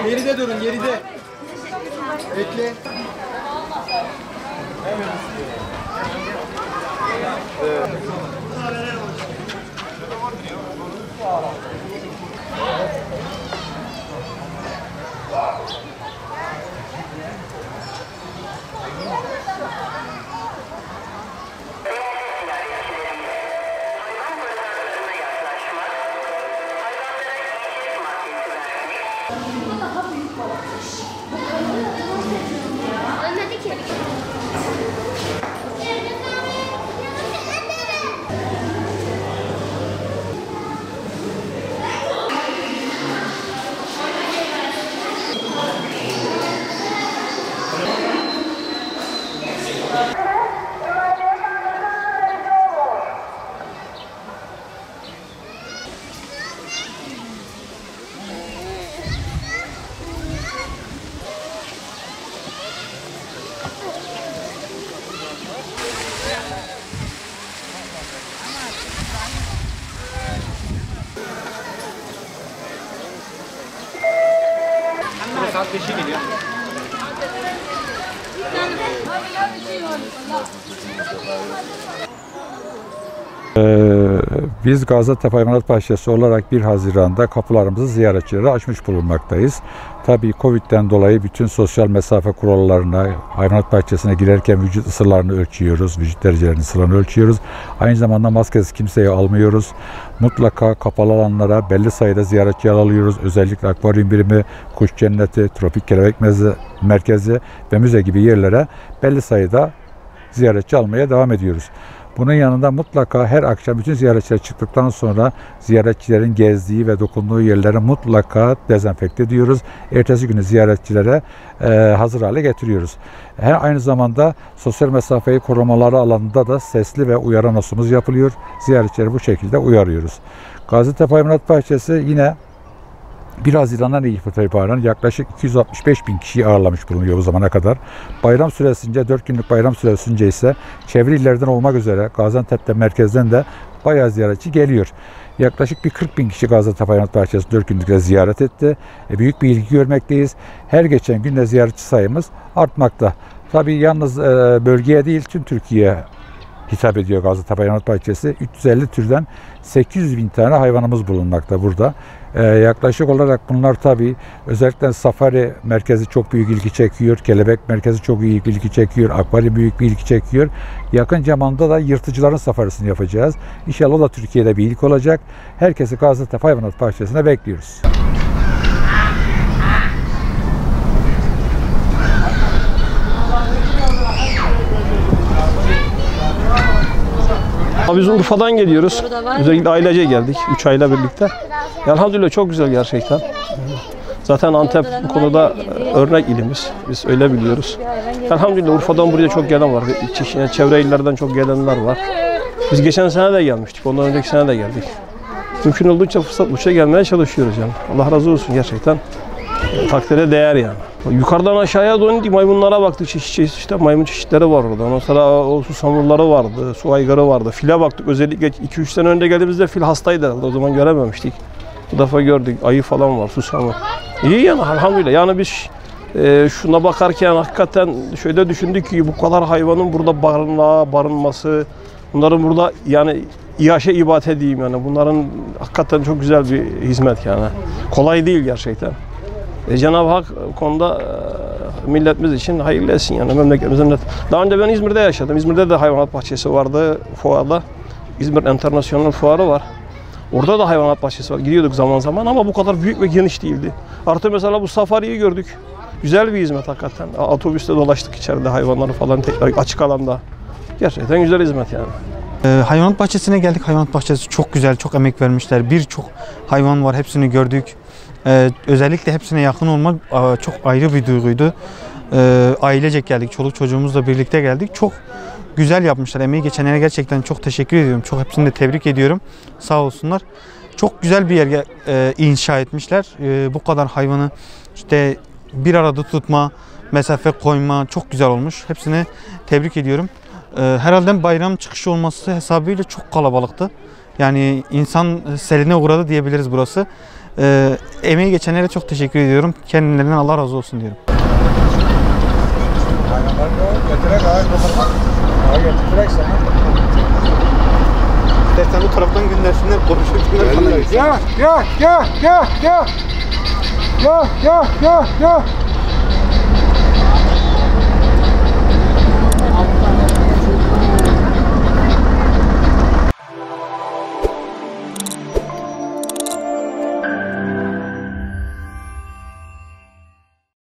Geride durun, geride. Bekle. Saat 5'e geliyor. Biz Gaziantep Hayvanat Bahçesi olarak 1 Haziran'da kapılarımızı ziyaretçilere açmış bulunmaktayız. Tabii Covid'den dolayı bütün sosyal mesafe kurallarına, hayvanat bahçesine girerken vücut ısılarını ölçüyoruz, vücut derecelerinin ısılarını ölçüyoruz. Aynı zamanda maskesiz kimseyi almıyoruz. Mutlaka kapalı alanlara belli sayıda ziyaretçi alıyoruz. Özellikle akvaryum birimi, kuş cenneti, tropik kelebek merkezi ve müze gibi yerlere belli sayıda ziyaretçi almaya devam ediyoruz. Bunun yanında mutlaka her akşam bütün ziyaretçiler çıktıktan sonra ziyaretçilerin gezdiği ve dokunduğu yerleri mutlaka dezenfekte ediyoruz. Ertesi günü ziyaretçilere hazır hale getiriyoruz. Aynı zamanda sosyal mesafeyi korumaları alanında da sesli ve uyarı anonsumuz yapılıyor. Ziyaretçileri bu şekilde uyarıyoruz. Gaziantep Hayvanat Bahçesi yine 1 Haziran'dan itibaren yaklaşık 265.000 kişiyi ağırlamış bulunuyor bu zamana kadar. Bayram süresince, 4 günlük bayram süresince ise çevre illerden olmak üzere Gaziantep'te merkezden de bayağı ziyaretçi geliyor. Yaklaşık bir 40.000 kişi Gaziantep Hayvanat Bahçesi 4 günlükte ziyaret etti. Büyük bir ilgi görmekteyiz. Her geçen günde ziyaretçi sayımız artmakta. Tabii yalnız bölgeye değil tüm Türkiye'ye hitap ediyor Gaziantep Hayvanat Bahçesi. 350 türden 800.000 tane hayvanımız bulunmakta burada. Yaklaşık olarak bunlar tabii özellikle safari merkezi çok büyük ilgi çekiyor. Kelebek merkezi çok büyük ilgi çekiyor. Akvaryum büyük bir ilgi çekiyor. Yakın zamanda da yırtıcıların safarisini yapacağız. İnşallah o da Türkiye'de bir ilk olacak. Herkesi Gaziantep Hayvanat Bahçesi'ne bekliyoruz. Biz Urfa'dan geliyoruz. Özellikle ailece geldik. 3 aile birlikte. Elhamdülillah çok güzel gerçekten. Zaten Antep bu konuda örnek ilimiz. Biz öyle biliyoruz. Elhamdülillah Urfa'dan buraya çok gelen var. Çevre illerden çok gelenler var. Biz geçen sene de gelmiştik. Ondan önceki sene de geldik. Mümkün olduğunca fırsat buluşa gelmeye çalışıyoruz yani. Allah razı olsun gerçekten. Takdire değer yani. Yukarıdan aşağıya doğru maymunlara baktık. İşte maymun çeşitleri var orada. Ondan sonra o susamurları vardı, su aygırı vardı. File baktık. Özellikle 2-3 sene önce geldiğimizde fil hastaydı herhalde. O zaman görememiştik. Bu defa gördük. Ayı falan var, susamur. İyi yani elhamdülillah. Yani biz şuna bakarken hakikaten şöyle düşündük ki bu kadar hayvanın burada barınması, bunların burada yani iaşe ibadet diyeyim yani. Bunların hakikaten çok güzel bir hizmet yani. Kolay değil gerçekten. Cenab-ı Hak konuda milletimiz için hayırlı etsin yani memleketimizin. Daha önce ben İzmir'de yaşadım. İzmir'de de hayvanat bahçesi vardı fuarda. İzmir Internasyonel Fuarı var. Orada da hayvanat bahçesi var. Gidiyorduk zaman zaman ama bu kadar büyük ve geniş değildi. Artı mesela bu safariyi gördük. Güzel bir hizmet hakikaten. Otobüste dolaştık içeride hayvanları falan tekrar açık alanda. Gerçekten güzel hizmet yani. Hayvanat bahçesine geldik. Hayvanat bahçesi çok güzel, çok emek vermişler. Birçok hayvan var, hepsini gördük. Özellikle hepsine yakın olmak çok ayrı bir duyguydu. Ailecek geldik. Çoluk çocuğumuzla birlikte geldik. Çok güzel yapmışlar. Emeği geçenlere gerçekten çok teşekkür ediyorum. Çok hepsini de tebrik ediyorum. Sağ olsunlar. Çok güzel bir yer inşa etmişler. Bu kadar hayvanı işte bir arada tutma, mesafe koyma çok güzel olmuş. Hepsini tebrik ediyorum. Herhalde bayram çıkışı olması hesabıyla çok kalabalıktı. Yani insan seline uğradı diyebiliriz burası. Emeği geçenlere çok teşekkür ediyorum. Kendilerinden Allah razı olsun diyorum. İstersen bu taraftan göndersinler, konuşursunlar. Ya.